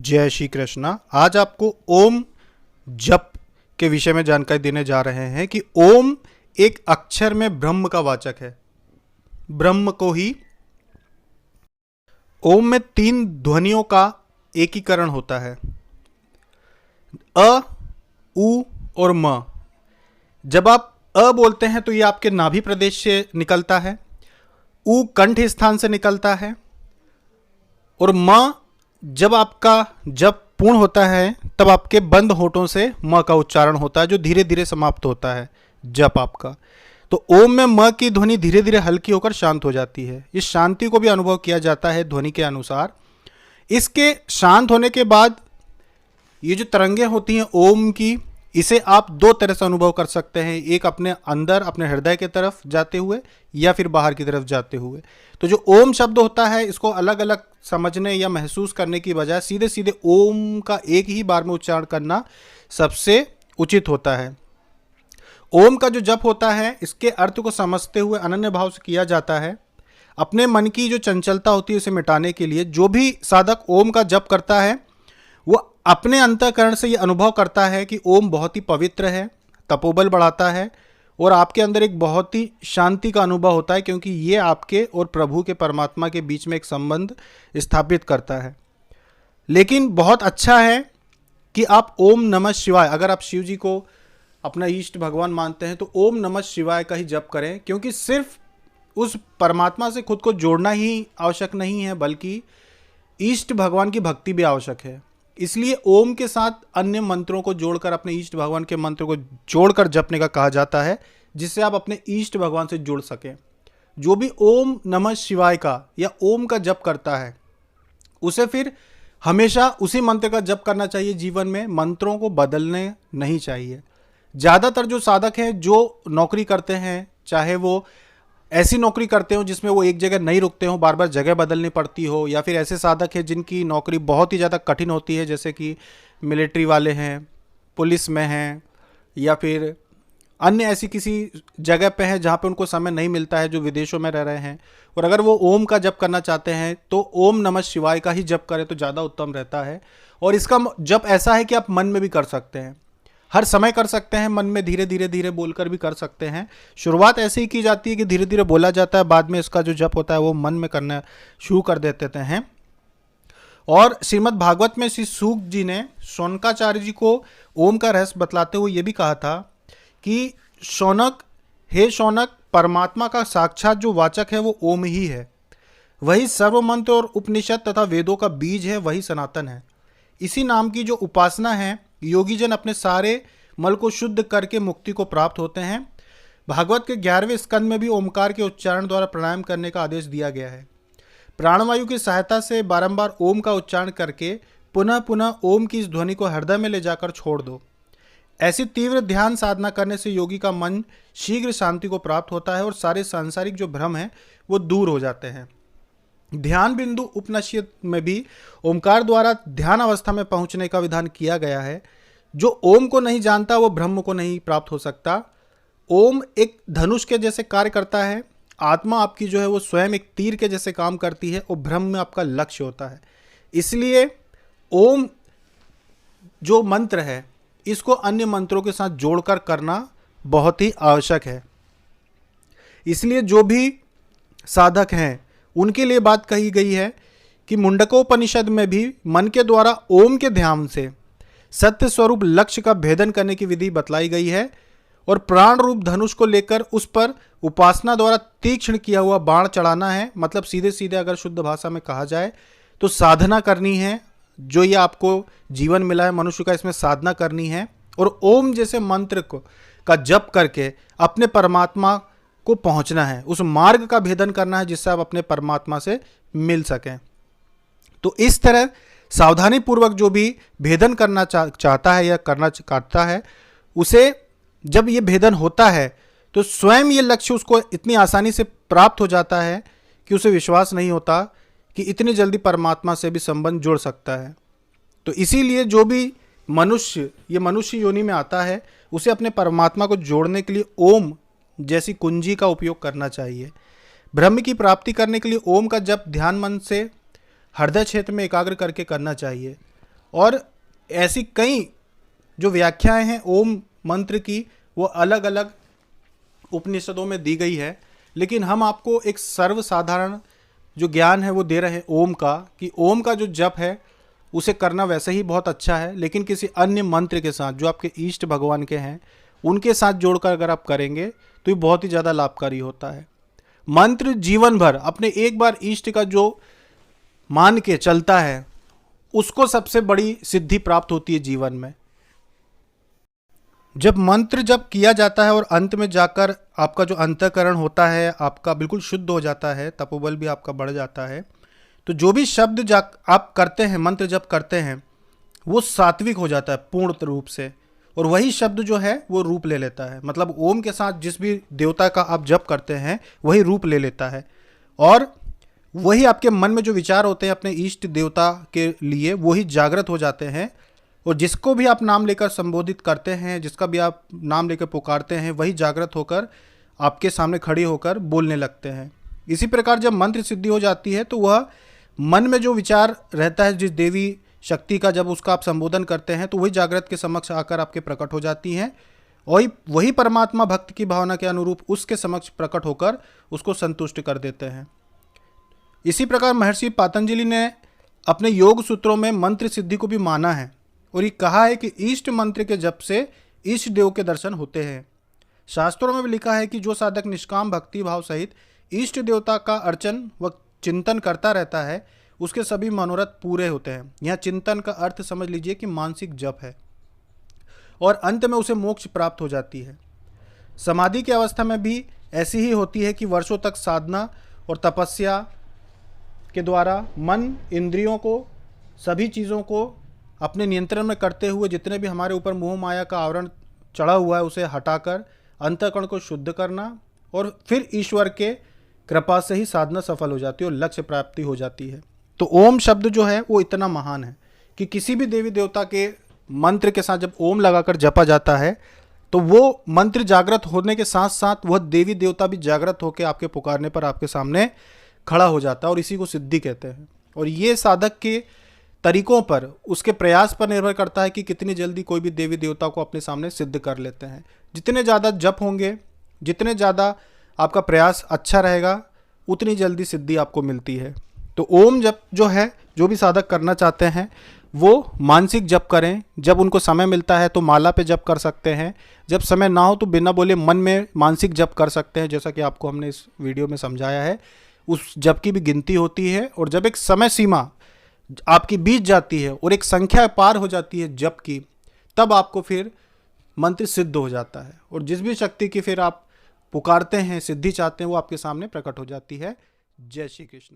जय श्री कृष्णा। आज आपको ओम जप के विषय में जानकारी देने जा रहे हैं कि ओम एक अक्षर में ब्रह्म का वाचक है। ब्रह्म को ही ओम में 3 ध्वनियों का एकीकरण होता है, अ, उ और म। जब आप अ बोलते हैं तो ये आपके नाभि प्रदेश से निकलता है, उ कंठ स्थान से निकलता है और म जब आपका जब पूर्ण होता है तब आपके बंद होठों से म का उच्चारण होता है, जो धीरे धीरे समाप्त होता है जप आपका। तो ओम में म की ध्वनि धीरे धीरे हल्की होकर शांत हो जाती है। इस शांति को भी अनुभव किया जाता है ध्वनि के अनुसार। इसके शांत होने के बाद ये जो तरंगें होती हैं ओम की, इसे आप 2 तरह से अनुभव कर सकते हैं, एक अपने अंदर अपने हृदय की तरफ जाते हुए या फिर बाहर की तरफ जाते हुए। तो जो ओम शब्द होता है इसको अलग अलग समझने या महसूस करने की बजाय सीधे सीधे ओम का एक ही बार में उच्चारण करना सबसे उचित होता है। ओम का जो जप होता है इसके अर्थ को समझते हुए अनन्य भाव से किया जाता है। अपने मन की जो चंचलता होती है उसे मिटाने के लिए जो भी साधक ओम का जप करता है वो अपने अंतःकरण से ये अनुभव करता है कि ओम बहुत ही पवित्र है, तपोबल बढ़ाता है और आपके अंदर एक बहुत ही शांति का अनुभव होता है, क्योंकि ये आपके और प्रभु के परमात्मा के बीच में एक संबंध स्थापित करता है। लेकिन बहुत अच्छा है कि आप ओम नमः शिवाय, अगर आप शिव जी को अपना इष्ट भगवान मानते हैं तो ओम नमः शिवाय का ही जप करें, क्योंकि सिर्फ उस परमात्मा से खुद को जोड़ना ही आवश्यक नहीं है बल्कि इष्ट भगवान की भक्ति भी आवश्यक है। इसलिए ओम के साथ अन्य मंत्रों को जोड़कर, अपने इष्ट भगवान के मंत्र को जोड़कर जपने का कहा जाता है, जिससे आप अपने इष्ट भगवान से जुड़ सकें। जो भी ओम नमः शिवाय का या ओम का जप करता है उसे फिर हमेशा उसी मंत्र का जप करना चाहिए। जीवन में मंत्रों को बदलने नहीं चाहिए। ज़्यादातर जो साधक हैं जो नौकरी करते हैं, चाहे वो ऐसी नौकरी करते हो जिसमें वो एक जगह नहीं रुकते हो, बार बार जगह बदलनी पड़ती हो, या फिर ऐसे साधक हैं जिनकी नौकरी बहुत ही ज़्यादा कठिन होती है, जैसे कि मिलिट्री वाले हैं, पुलिस में हैं, या फिर अन्य ऐसी किसी जगह पे हैं जहाँ पे उनको समय नहीं मिलता है, जो विदेशों में रह रहे हैं, और अगर वो ओम का जप करना चाहते हैं तो ओम नमः शिवाय का ही जप करें तो ज़्यादा उत्तम रहता है। और इसका जप ऐसा है कि आप मन में भी कर सकते हैं, हर समय कर सकते हैं, मन में धीरे धीरे धीरे बोलकर भी कर सकते हैं। शुरुआत ऐसे ही की जाती है कि धीरे धीरे बोला जाता है, बाद में इसका जो जप होता है वो मन में करना शुरू कर देते हैं। और श्रीमद् भागवत में श्री सूक जी ने शौनकाचार्य जी को ओम का रहस्य बतलाते हुए ये भी कहा था कि शौनक, हे शौनक, परमात्मा का साक्षात जो वाचक है वो ओम ही है। वही सर्व मंत्र और उपनिषद तथा वेदों का बीज है, वही सनातन है। इसी नाम की जो उपासना है योगी जन अपने सारे मल को शुद्ध करके मुक्ति को प्राप्त होते हैं। भागवत के 11वें स्कंद में भी ओमकार के उच्चारण द्वारा प्राणायाम करने का आदेश दिया गया है। प्राणवायु की सहायता से बारंबार ओम का उच्चारण करके पुनः पुनः ओम की इस ध्वनि को हृदय में ले जाकर छोड़ दो। ऐसी तीव्र ध्यान साधना करने से योगी का मन शीघ्र शांति को प्राप्त होता है और सारे सांसारिक जो भ्रम हैं वो दूर हो जाते हैं। ध्यान बिंदु उपनिषद में भी ओमकार द्वारा ध्यान अवस्था में पहुंचने का विधान किया गया है। जो ओम को नहीं जानता वो ब्रह्म को नहीं प्राप्त हो सकता। ओम एक धनुष के जैसे कार्य करता है, आत्मा आपकी जो है वो स्वयं एक तीर के जैसे काम करती है और ब्रह्म में आपका लक्ष्य होता है। इसलिए ओम जो मंत्र है इसको अन्य मंत्रों के साथ जोड़कर करना बहुत ही आवश्यक है। इसलिए जो भी साधक हैं उनके लिए बात कही गई है कि मुंडकोपनिषद में भी मन के द्वारा ओम के ध्यान से सत्य स्वरूप लक्ष्य का भेदन करने की विधि बतलाई गई है और प्राण रूप धनुष को लेकर उस पर उपासना द्वारा तीक्ष्ण किया हुआ बाण चढ़ाना है। मतलब सीधे सीधे अगर शुद्ध भाषा में कहा जाए तो साधना करनी है। जो ये आपको जीवन मिला है मनुष्य का, इसमें साधना करनी है और ओम जैसे मंत्र को का जप करके अपने परमात्मा को पहुंचना है, उस मार्ग का भेदन करना है जिससे आप अपने परमात्मा से मिल सकें। तो इस तरह सावधानी पूर्वक जो भी भेदन करना चाहता है या करना चाहता है, उसे जब ये भेदन होता है तो स्वयं ये लक्ष्य उसको इतनी आसानी से प्राप्त हो जाता है कि उसे विश्वास नहीं होता कि इतनी जल्दी परमात्मा से भी संबंध जुड़ सकता है। तो इसीलिए जो भी मनुष्य ये मनुष्य योनि में आता है उसे अपने परमात्मा को जोड़ने के लिए ओम जैसी कुंजी का उपयोग करना चाहिए। ब्रह्म की प्राप्ति करने के लिए ओम का जप ध्यान मन से हृदय क्षेत्र में एकाग्र करके करना चाहिए। और ऐसी कई जो व्याख्याएं हैं ओम मंत्र की वो अलग अलग उपनिषदों में दी गई है, लेकिन हम आपको एक सर्वसाधारण जो ज्ञान है वो दे रहे हैं ओम का, कि ओम का जो जप है उसे करना वैसे ही बहुत अच्छा है, लेकिन किसी अन्य मंत्र के साथ जो आपके इष्ट भगवान के हैं उनके साथ जोड़कर अगर आप करेंगे तो ये बहुत ही ज़्यादा लाभकारी होता है। मंत्र जीवन भर अपने एक बार इष्ट का जो मान के चलता है उसको सबसे बड़ी सिद्धि प्राप्त होती है जीवन में। जब मंत्र जब किया जाता है और अंत में जाकर आपका जो अंतःकरण होता है आपका बिल्कुल शुद्ध हो जाता है, तपोबल भी आपका बढ़ जाता है, तो जो भी शब्द आप करते हैं, मंत्र जब करते हैं, वो सात्विक हो जाता है पूर्ण रूप से, और वही शब्द जो है वो रूप ले लेता है। मतलब ओम के साथ जिस भी देवता का आप जप करते हैं वही रूप ले लेता है, और वही आपके मन में जो विचार होते हैं अपने इष्ट देवता के लिए वही जागृत हो जाते हैं, और जिसको भी आप नाम लेकर संबोधित करते हैं, जिसका भी आप नाम लेकर पुकारते हैं, वही जागृत होकर आपके सामने खड़ी होकर बोलने लगते हैं। इसी प्रकार जब मंत्र सिद्धि हो जाती है तो वह मन में जो विचार रहता है जिस देवी शक्ति का, जब उसका आप संबोधन करते हैं तो वही जागृत के समक्ष आकर आपके प्रकट हो जाती हैं, और वही परमात्मा भक्त की भावना के अनुरूप उसके समक्ष प्रकट होकर उसको संतुष्ट कर देते हैं। इसी प्रकार महर्षि पातंजलि ने अपने योग सूत्रों में मंत्र सिद्धि को भी माना है, और ये कहा है कि इष्ट मंत्र के जप से इष्ट देव के दर्शन होते हैं। शास्त्रों में भी लिखा है कि जो साधक निष्काम भक्ति भाव सहित इष्ट देवता का अर्चन व चिंतन करता रहता है उसके सभी मनोरथ पूरे होते हैं। यहाँ चिंतन का अर्थ समझ लीजिए कि मानसिक जप है, और अंत में उसे मोक्ष प्राप्त हो जाती है। समाधि की अवस्था में भी ऐसी ही होती है कि वर्षों तक साधना और तपस्या के द्वारा मन इंद्रियों को, सभी चीज़ों को अपने नियंत्रण में करते हुए जितने भी हमारे ऊपर मोह माया का आवरण चढ़ा हुआ है उसे हटाकर अंतःकरण को शुद्ध करना, और फिर ईश्वर के कृपा से ही साधना सफल हो जाती है और लक्ष्य प्राप्ति हो जाती है। तो ओम शब्द जो है वो इतना महान है कि किसी भी देवी देवता के मंत्र के साथ जब ओम लगाकर जपा जाता है तो वो मंत्र जागृत होने के साथ साथ वह देवी देवता भी जागृत होकर आपके पुकारने पर आपके सामने खड़ा हो जाता है, और इसी को सिद्धि कहते हैं। और ये साधक के तरीकों पर, उसके प्रयास पर निर्भर करता है कि कितनी जल्दी कोई भी देवी देवता को अपने सामने सिद्ध कर लेते हैं। जितने ज़्यादा जप होंगे, जितने ज़्यादा आपका प्रयास अच्छा रहेगा, उतनी जल्दी सिद्धि आपको मिलती है। तो ओम जप जो है, जो भी साधक करना चाहते हैं वो मानसिक जप करें। जब उनको समय मिलता है तो माला पे जप कर सकते हैं, जब समय ना हो तो बिना बोले मन में मानसिक जप कर सकते हैं, जैसा कि आपको हमने इस वीडियो में समझाया है। उस जप की भी गिनती होती है, और जब एक समय सीमा आपकी बीत जाती है और एक संख्या पार हो जाती है जप की, तब आपको फिर मंत्र सिद्ध हो जाता है, और जिस भी शक्ति की फिर आप पुकारते हैं, सिद्धि चाहते हैं, वो आपके सामने प्रकट हो जाती है। जय श्री कृष्ण।